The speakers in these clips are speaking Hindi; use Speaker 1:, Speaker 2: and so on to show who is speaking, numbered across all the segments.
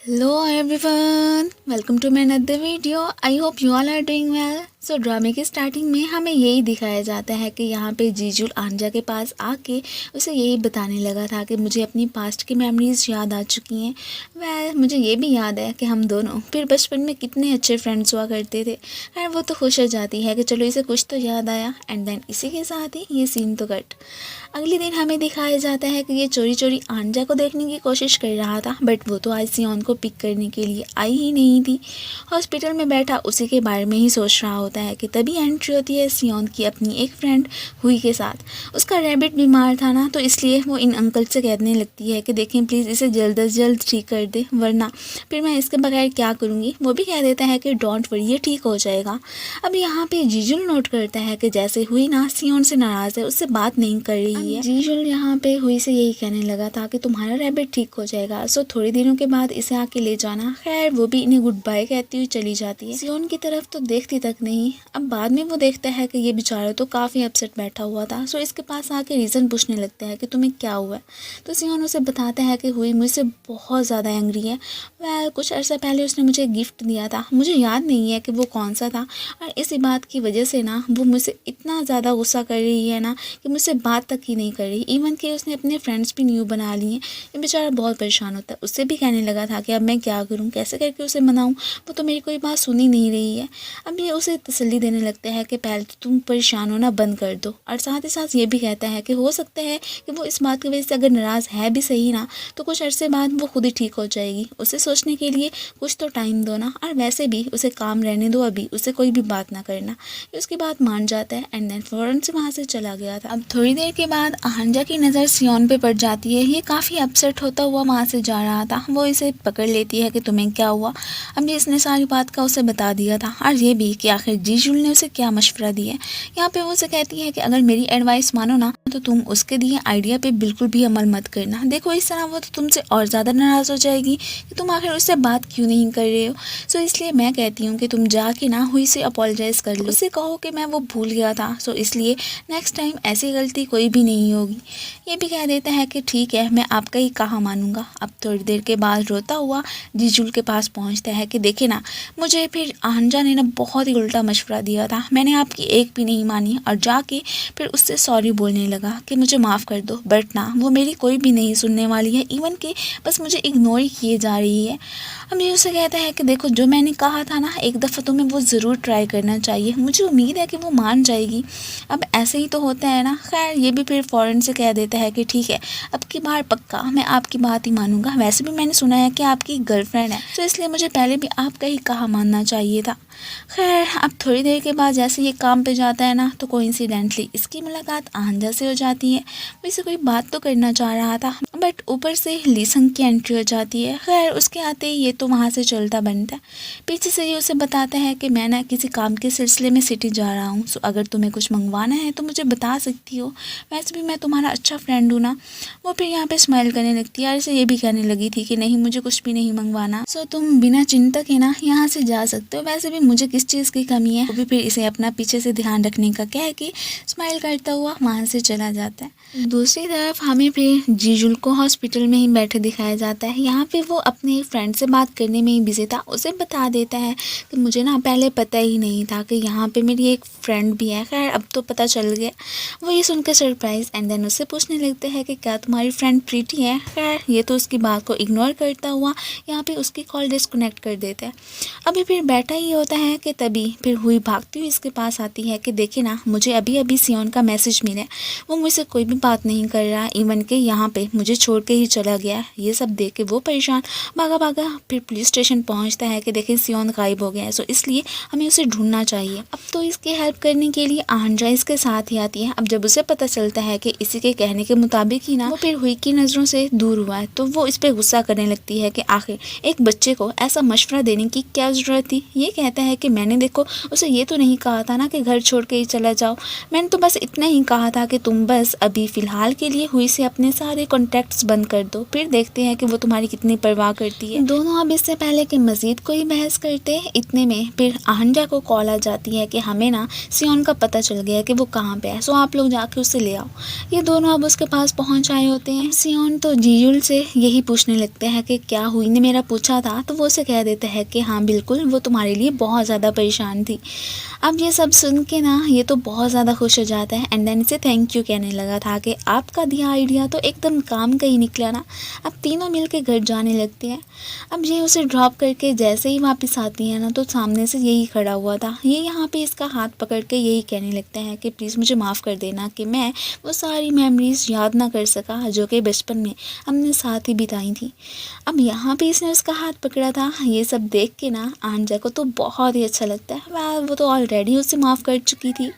Speaker 1: Hello everyone, welcome to my another video. I hope you all are doing well. सो ड्रामे की स्टार्टिंग में हमें यही दिखाया जाता है कि यहाँ पे जीजुल आंजा के पास आके उसे यही बताने लगा था कि मुझे अपनी पास्ट की मेमोरीज़ याद आ चुकी हैं। मुझे ये भी याद है कि हम दोनों फिर बचपन में कितने अच्छे फ्रेंड्स हुआ करते थे। और वो तो खुश हो जाती है कि चलो इसे कुछ तो याद आया। एंड देन इसी के साथ ही ये सीन तो कट। अगले दिन हमें दिखाया जाता है कि ये चोरी चोरी आंजा को देखने की कोशिश कर रहा था, बट वो तो आज सियोन को पिक करने के लिए आई ही नहीं थी। हॉस्पिटल में बैठा उसी के बारे में ही सोच रहा होता है कि तभी एंट्री होती है सियोन की अपनी एक फ्रेंड हुई के साथ। उसका रैबिट बीमार था ना, तो इसलिए वो इन अंकल से कहने लगती है कि देखें प्लीज़ इसे जल्द से जल्द ठीक कर दे, वरना फिर मैं इसके बगैर क्या करूँगी। वो भी कह देता है कि डोंट वरी, ये ठीक हो जाएगा। अब यहाँ पे जीजुल नोट करता है कि जैसे हुई ना सियोन से नाराज़ है, उससे बात नहीं कर रही है। जीजुल यहाँ पे हुई से यही कहने लगा था कि तुम्हारा रैबिट ठीक हो जाएगा, सो थोड़ी दिनों के बाद इसे आके ले जाना। खैर वो भी इन्हें गुड बाय कहती हुई चली जाती है। सियोन की तरफ तो देखती तक नहीं। अब बाद में वो देखता है कि ये बेचारा तो काफ़ी अपसेट बैठा हुआ था, सो इसके पास आके रीज़न पूछने लगता है कि तुम्हें क्या हुआ है। तो सियोन उसे बताता है कि हुई मुझसे बहुत ज़्यादा एंग्री है। कुछ अर्सा पहले उसने मुझे गिफ्ट दिया था, मुझे याद नहीं है कि वो कौन सा था, और इसी बात की वजह से ना वो मुझसे इतना ज़्यादा गुस्सा कर रही है ना कि मुझसे बात तक ही नहीं कर रही। इवन कि उसने अपने फ्रेंड्स भी न्यू बना लिए हैं। ये बेचारा बहुत परेशान होता है। उससे भी कहने लगा था कि अब मैं क्या करूँ, कैसे करके उसे मनाऊँ, वो तो मेरी कोई बात सुन ही नहीं रही है। अब ये उसे तसल्ली देने लगता है कि पहले तो तुम परेशान होना बंद कर दो, और साथ ही साथ ये भी कहता है कि हो सकता है कि वो इस बात की वजह से अगर नाराज़ है भी सही ना, तो कुछ अरसे बाद वो खुद ही ठीक हो जाएगी। उसे सोचने के लिए कुछ तो टाइम दो ना, और वैसे भी उसे काम रहने दो, अभी उसे कोई भी बात ना करना। ये उसकी बात मान जाता है एंड देन फ़ौरन से वहाँ से चला गया था। अब थोड़ी देर के बाद आहंजा की नज़र सियोन पे पड़ जाती है। ये काफ़ी अपसेट होता हुआ वहाँ से जा रहा था। वो इसे पकड़ लेती है कि तुम्हें क्या हुआ। अब इसने सारी बात का उसे बता दिया था, और ये भी कि आखिर जीजुल ने उसे क्या मशवरा दिया है। यहाँ पे वो उसे कहती है कि अगर मेरी एडवाइस मानो ना, तो तुम उसके दिए आइडिया पे बिल्कुल भी अमल मत करना। देखो इस तरह वो तो तुमसे और ज़्यादा नाराज़ हो जाएगी कि तुम आखिर उससे बात क्यों नहीं कर रहे हो। सो इसलिए मैं कहती हूँ कि तुम जाके ना हुई से अपोलोजाइज़ कर लो, उससे कहो कि मैं वो भूल गया था, सो इसलिए नेक्स्ट टाइम ऐसी गलती कोई भी नहीं होगी। ये भी कह देता है कि ठीक है, मैं आपका ही कहा मानूंगा। अब थोड़ी देर के बाद रोता हुआ जीजुल के पास पहुँचता है कि देखे ना, मुझे फिर आहंजा ने ना बहुत ही उल्टा मशवरा दिया था, मैंने आपकी एक भी नहीं मानी, और जाके फिर उससे सॉरी बोलने लगा कि मुझे माफ़ कर दो, बट ना वो मेरी कोई भी नहीं सुनने वाली है, इवन कि बस मुझे इग्नोर ही किए जा रही है। अब ये उसे कहता है कि देखो जो मैंने कहा था ना, एक दफ़ा तुम्हें वो ज़रूर ट्राई करना चाहिए, मुझे उम्मीद है कि वो मान जाएगी। अब ऐसे ही तो होता है ना। खैर ये भी फिर फ़ौरन से कह देता है कि ठीक है, अब की बार पक्का मैं आपकी बात ही मानूंगा। वैसे भी मैंने सुना है कि आपकी गर्लफ्रेंड है, तो इसलिए मुझे पहले भी आपका ही कहा मानना चाहिए था। खैर अब थोड़ी देर के बाद जैसे ये काम पे जाता है ना, तो कोइंसिडेंटली इसकी मुलाकात आहंजा से हो जाती है। वो इसे कोई बात तो करना चाह रहा था, बट ऊपर से लीसंग की एंट्री हो जाती है। खैर उसके आते ही ये तो वहाँ से चलता बनता है। पीछे से ये उसे बताता है कि मैं ना किसी काम के सिलसिले में सिटी जा रहा हूँ, सो अगर तुम्हें कुछ मंगवाना है तो मुझे बता सकती हो, वैसे भी मैं तुम्हारा अच्छा फ्रेंड हूँ ना। वो फिर यहाँ पे स्माइल करने लगती है, और इसे ये भी कहने लगी थी कि नहीं मुझे कुछ भी नहीं मंगवाना, सो तुम बिना चिंता के ना यहाँ से जा सकते हो, वैसे भी मुझे किस चीज़ की कमी है। वो भी फिर इसे अपना पीछे से ध्यान रखने का कह के स्माइल करता हुआ वहाँ से चला जाता है। दूसरी तरफ हमें फिर जीजुल को हॉस्पिटल में ही बैठे दिखाया जाता है। यहाँ पे वो अपने फ्रेंड से बात करने में ही बिजी था। उसे बता देता है कि मुझे ना पहले पता ही नहीं था कि यहाँ पे मेरी एक फ्रेंड भी है। खैर अब तो पता चल गया। वो ये सुनकर सरप्राइज एंड देन उससे पूछने लगते हैं कि क्या तुम्हारी फ्रेंड प्रीति है। खैर ये तो उसकी बात को इग्नोर करता हुआ यहाँ पे उसकी कॉल डिस्कनेक्ट कर देता है। अभी फिर बैठा ही होता है कि तभी फिर हुई भागती हुई इसके पास आती है कि देखे ना, मुझे अभी अभी सियोन का मैसेज मिला है, वो मुझसे कोई भी बात नहीं कर रहा, इवन के यहाँ पे मुझे छोड़ के ही चला गया। ये सब देख के वो परेशान भागा भागा फिर पुलिस स्टेशन पहुँचता है कि देखे सियोन गायब हो गया है, सो इसलिए हमें उसे ढूंढना चाहिए। अब तो इसकी हेल्प करने के लिए आहंजा इसके साथ ही आती है। अब जब उसे पता चलता है कि इसी के कहने के मुताबिक ही ना वो फिर हुई की नज़रों से दूर हुआ है, तो वो इस पर गुस्सा करने लगती है कि आखिर एक बच्चे को ऐसा मशवरा देने की क्या ज़रूरत थी। ये कहता कहता है कि मैंने देखो उसे ये तो नहीं कहा था ना कि घर छोड़ के ही चला जाओ, मैंने तो बस इतना ही कहा था कि तुम बस अभी फ़िलहाल के लिए हुई से अपने सारे कॉन्टैक्ट्स बंद कर दो, फिर देखते हैं कि वो तुम्हारी कितनी परवाह करती है। दोनों अब इससे पहले कि मज़ीद कोई बहस करते हैं इतने में फिर आहंजा को कॉल आ जाती है कि हमें ना सियोन का पता चल गया है कि वो कहाँ पे है, सो आप लोग जाके उसे ले आओ। ये दोनों अब उसके पास पहुँच आए होते हैं। सियोन तो जीजुल से यही पूछने लगते हैं कि क्या हुई ने मेरा पूछा था, तो वो उसे कह देता है कि हाँ बिल्कुल, वो तुम्हारे लिए बहुत ज़्यादा परेशान थी। अब ये सब सुन के ना ये तो बहुत ज़्यादा खुश हो जाता है एंड देन इसे थैंक यू कहने लगा था कि आपका दिया आइडिया तो एकदम काम का ही निकला ना। अब तीनों मिल के घर जाने लगते हैं। अब ये उसे ड्रॉप करके जैसे ही वापस आती है ना तो सामने से यही खड़ा हुआ था। ये यहाँ पे इसका हाथ पकड़ के यही कहने लगता है कि प्लीज़ मुझे माफ़ कर देना कि मैं वो सारी मेमोरीज़ याद ना कर सका जो कि बचपन में हमने साथ ही बिताई थी। अब यहाँ पे इसने उसका हाथ पकड़ा था। ये सब देख के ना आंजा को तो बहुत ही अच्छा लगता है। वो तो ऑलरेडी उसे माफ़ कर चुकी थी।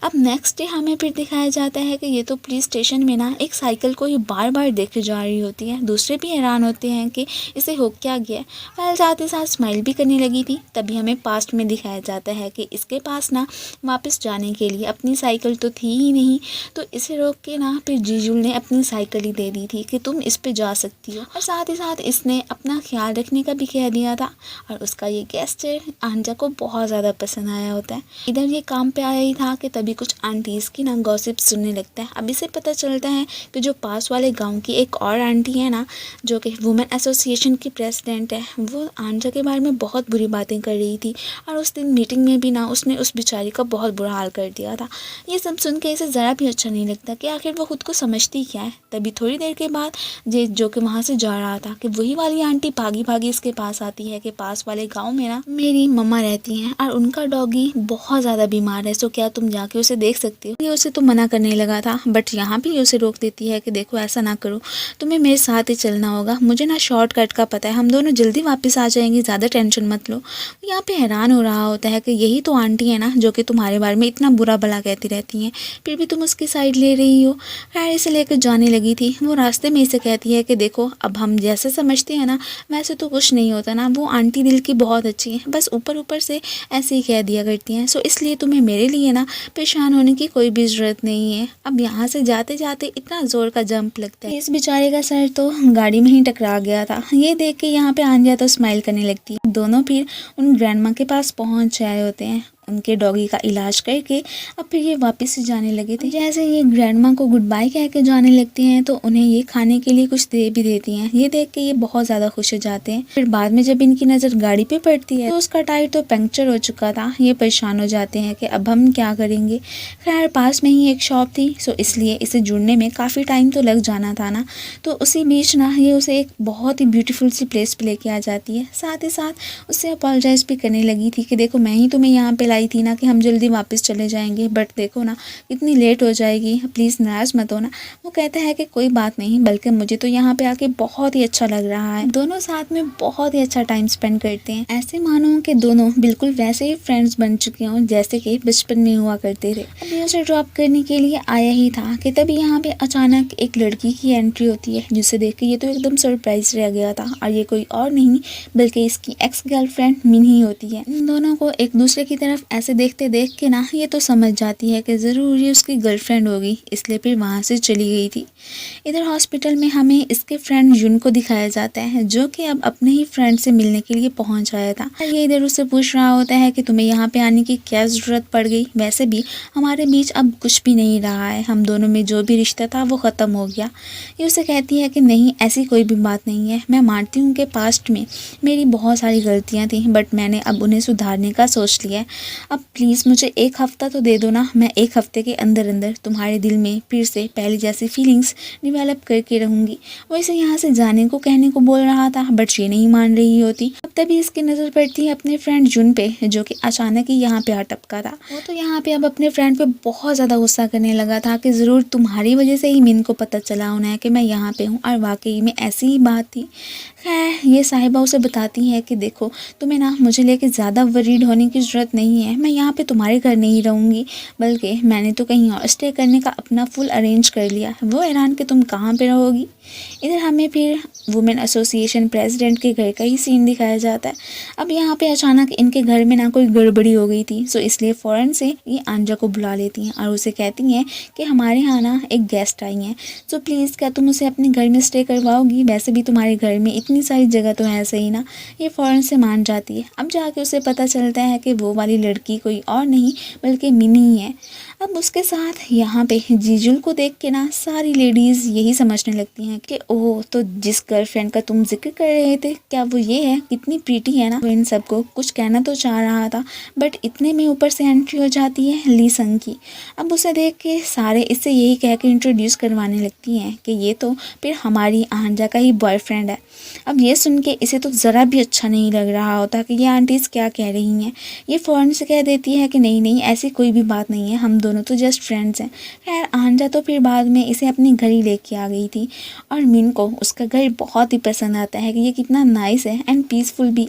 Speaker 1: अब नेक्स्ट डे हमें फिर दिखाया जाता है कि ये तो पुलिस स्टेशन में ना एक साइकिल को ये बार बार देखे जा रही होती है। दूसरे भी हैरान होते हैं कि इसे हो क्या गया। साथ ही साथ स्माइल भी करने लगी थी। तभी हमें पास्ट में दिखाया जाता है कि इसके पास ना वापस जाने के लिए अपनी साइकिल तो थी ही नहीं, तो इसे रोक के ना फिर जीजुल ने अपनी साइकिल ही दे दी थी कि तुम इस पे जा सकती हो। और साथ ही साथ इसने अपना ख्याल रखने का भी कह दिया था। और उसका ये गेस्चर आंजा को बहुत ज़्यादा पसंद आया होता है। इधर ये काम पे आया ही था कि तभी कुछ आंटीज़ की ना गॉसिप सुनने लगता है। अब इसे पता चलता है कि जो पास वाले गांव की एक और आंटी है ना, जो कि वुमेन एसोसिएशन की प्रेसिडेंट है, वो आंजा के बारे में बहुत बुरी बातें कर रही थी। और उस दिन मीटिंग में भी ना उसने उस बेचारी का बहुत बुरा हाल कर दिया था। ये सब सुन के इसे ज़रा भी अच्छा नहीं लगता कि आखिर वो खुद को समझती क्या है। तभी थोड़ी देर के बाद जो कि वहाँ से जा रहा था कि वही वाली आंटी भागी भागी इसके पास आती है कि पास वाले गाँव में ना मेरी मम्मा रहती हैं और उनका डॉगी बहुत ज़्यादा बीमार है, सो क्या तुम जाके उसे देख सकती हो। ये उसे तो मना करने लगा था, बट यहाँ भी उसे रोक देती है कि देखो ऐसा ना करो, तुम्हें मेरे साथ ही चलना होगा, मुझे ना शॉर्टकट का पता है, हम दोनों जल्दी वापस आ जाएंगे, ज़्यादा टेंशन मत लो। यहाँ पे हैरान हो रहा होता है कि यही तो आंटी है ना जो कि तुम्हारे बारे में इतना बुरा भला कहती रहती हैं, फिर भी तुम उसकी साइड ले रही हो। खैर इसे लेकर जाने लगी थी। वो रास्ते में इसे कहती है कि देखो अब हम जैसे समझते हैं ना वैसे तो कुछ नहीं होता ना, वो आंटी दिल की बहुत अच्छी है, बस ऊपर ऊपर से ऐसे ही कह दिया करती हैं, सो इसलिए तुम्हें मेरे लिए ना परेशान होने की कोई भी ज़रूरत नहीं है। अब यहाँ से जाते जाते इतना ज़ोर का जंप लगता है, इस बेचारे का सर तो गाड़ी में ही टकरा गया था। ये देख के यहाँ पे आंजा तो स्माइल करने लगती है। दोनों फिर उन ग्रैंडमा के पास पहुँच आए होते हैं उनके डॉगी का इलाज करके। अब फिर ये वापस से जाने लगे थे। जैसे ये ग्रैंडमा को गुड बाय कह के जाने लगती हैं तो उन्हें ये खाने के लिए कुछ दे भी देती हैं। ये देख के ये बहुत ज़्यादा खुश हो जाते हैं। फिर बाद में जब इनकी नज़र गाड़ी पे पड़ती है तो उसका टायर तो पंक्चर हो चुका था। ये परेशान हो जाते हैं कि अब हम क्या करेंगे। खैर पास में ही एक शॉप थी, सो इसलिए इसे जुड़ने में काफ़ी टाइम तो लग जाना था ना, तो उसी बीच ना ये उसे एक बहुत ही ब्यूटीफुल सी प्लेस पे लेके आ जाती है। साथ ही साथ उससे अपोलोजाइज़ भी करने लगी थी कि देखो मैं ही तुम्हें यहाँ पे लाई थी ना कि हम जल्दी वापस चले जाएंगे, बट देखो ना इतनी लेट हो जाएगी, प्लीज़ नाराज़ मत होना। वो कहता है कि कोई बात नहीं, बल्कि मुझे तो यहाँ पे आके बहुत ही अच्छा लग रहा है। दोनों साथ में बहुत ही अच्छा टाइम स्पेंड करते हैं, ऐसे मानो कि दोनों बिल्कुल वैसे ही फ्रेंड्स बन चुके हों जैसे कि बचपन में हुआ करते थे। अभी उसे ड्रॉप करने के लिए आया ही था कि तभी यहाँ पे अचानक एक लड़की की एंट्री होती है, जिसे देख के ये तो एकदम सरप्राइज रह गया था। और ये कोई और नहीं बल्कि इसकी एक्स गर्लफ्रेंड मिनी होती है। इन दोनों को एक दूसरे की तरफ ऐसे देखते देख के ना ये तो समझ जाती है कि ज़रूर ये उसकी गर्लफ्रेंड होगी, इसलिए फिर वहाँ से चली गई थी। इधर हॉस्पिटल में हमें इसके फ्रेंड युन को दिखाया जाता है जो कि अब अपने ही फ्रेंड से मिलने के लिए पहुँच आया था। ये इधर उससे पूछ रहा होता है कि तुम्हें यहाँ पे आने की क्या ज़रूरत पड़ गई, वैसे भी हमारे बीच अब कुछ भी नहीं रहा है, हम दोनों में जो भी रिश्ता था वो ख़त्म हो गया। ये उसे कहती है कि नहीं ऐसी कोई भी बात नहीं है, मैं मानती हूँ कि पास्ट में मेरी बहुत सारी गलतियाँ थी, बट मैंने अब उन्हें सुधारने का सोच लिया है। अब प्लीज़ मुझे एक हफ़्ता तो दे दो ना, मैं एक हफ़्ते के अंदर अंदर तुम्हारे दिल में फिर से पहले जैसी फीलिंग्स डेवलप करके रहूँगी। वो इसे यहाँ से जाने को कहने को बोल रहा था, बट ये नहीं मान रही होती। अब तभी इसकी नज़र पड़ती है अपने फ्रेंड जुन पे, जो कि अचानक ही यहाँ पे आ टपका था। वो तो यहाँ पे अब अपने फ्रेंड पे बहुत ज़्यादा गुस्सा करने लगा था कि ज़रूर तुम्हारी वजह से ही मिन को पता चला होना है कि मैं यहाँ पे हूँ, और वाकई में ऐसी ही बात थी। खैर ये साहिबा उसे बताती है कि देखो तुम्हें ना मुझे लेके ज़्यादा वरीड होने की ज़रूरत नहीं है, मैं यहाँ पे तुम्हारे घर नहीं रहूँगी, बल्कि मैंने तो कहीं और स्टे करने का अपना फुल अरेंज कर लिया है। वो हैरान कि तुम कहाँ पे रहोगी। इधर हमें फिर वुमेन एसोसिएशन प्रेसिडेंट के घर का ही सीन दिखाया जाता है। अब यहाँ पे अचानक इनके घर में ना कोई गड़बड़ी हो गई थी, सो इसलिए फ़ौरन से ये आंजा को बुला लेती हैं और उसे कहती हैं कि हमारे यहाँ ना एक गेस्ट आई हैं, सो प्लीज़ क्या तुम उसे अपने घर में स्टे करवाओगी, वैसे भी तुम्हारे घर में इतनी सारी जगह तो है सही ना। ये फ़ौरन से मान जाती है। अब जाके उसे पता चलता है कि वो वाली लड़की कोई और नहीं बल्कि मिनी ही है। अब उसके साथ यहाँ पे जीजुल को देख के ना सारी लेडीज़ यही समझने लगती हैं कि ओह, तो जिस गर्लफ्रेंड का तुम जिक्र कर रहे थे क्या वो ये है, कितनी प्रीटी है ना। वो इन सबको कुछ कहना तो चाह रहा था बट इतने में ऊपर से एंट्री हो जाती है ली संग की। अब उसे देख के सारे इससे यही कह के इंट्रोड्यूस करवाने लगती हैं कि ये तो फिर हमारी आंजा का ही बॉयफ्रेंड है। अब ये सुन के इसे तो ज़रा भी अच्छा नहीं लग रहा होता कि ये आंटीज़ क्या कह रही हैं। ये फ़ौरन से कह देती है कि नहीं नहीं, ऐसी कोई भी बात नहीं है, हम दोनों तो जस्ट फ्रेंड्स हैं। खैर आंजा तो फिर बाद में इसे अपने घर ही लेके आ गई थी और मिन को उसका घर बहुत ही पसंद आता है कि ये कितना नाइस है एंड पीसफुल भी।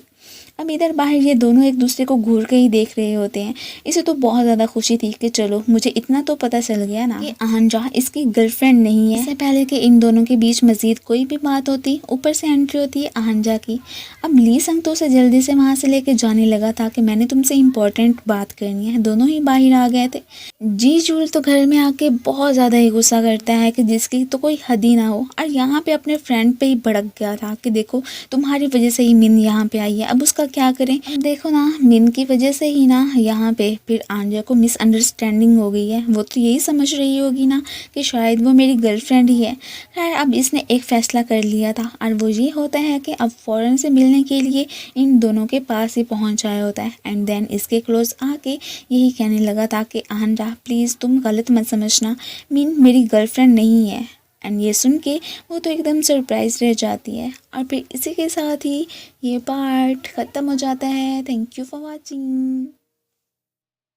Speaker 1: अब इधर बाहर ये दोनों एक दूसरे को घूर के ही देख रहे होते हैं। इसे तो बहुत ज़्यादा खुशी थी कि चलो मुझे इतना तो पता चल गया ना कि आंजा इसकी गर्लफ्रेंड नहीं है। इससे पहले कि इन दोनों के बीच मजीद कोई भी बात होती, ऊपर से एंट्री होती है आंजा की। अब ली संग तो उसे जल्दी से वहाँ से लेके जाने लगा था कि मैंने तुमसे इम्पोर्टेंट बात करनी है। दोनों ही बाहर आ गए थे। जी जूल तो घर में आके बहुत ज़्यादा ही गुस्सा करता है कि जिसकी तो कोई हद ही ना हो, और यहाँ पे अपने फ्रेंड पे ही भड़क गया था कि देखो तुम्हारी वजह से ही मिन यहाँ पे आई है, अब उसका क्या करें। अब देखो ना, मिन की वजह से ही ना यहाँ पे फिर आंजा को मिसअंडरस्टैंडिंग हो गई है। वो तो यही समझ रही होगी ना कि शायद वो मेरी गर्लफ्रेंड ही है। खैर अब इसने एक फ़ैसला कर लिया था और वो ये होता है कि अब फ़ौरन से मिलने के लिए इन दोनों के पास ही पहुँच आया होता है एंड देन इसके क्लोज आके यही कहने लगा था कि आंजा प्लीज़ तुम गलत मत समझना, मिन मेरी गर्लफ्रेंड नहीं है। एंड ये सुन के वो तो एकदम सरप्राइज रह जाती है और फिर इसी के साथ ही ये पार्ट ख़त्म हो जाता है। Thank you for watching.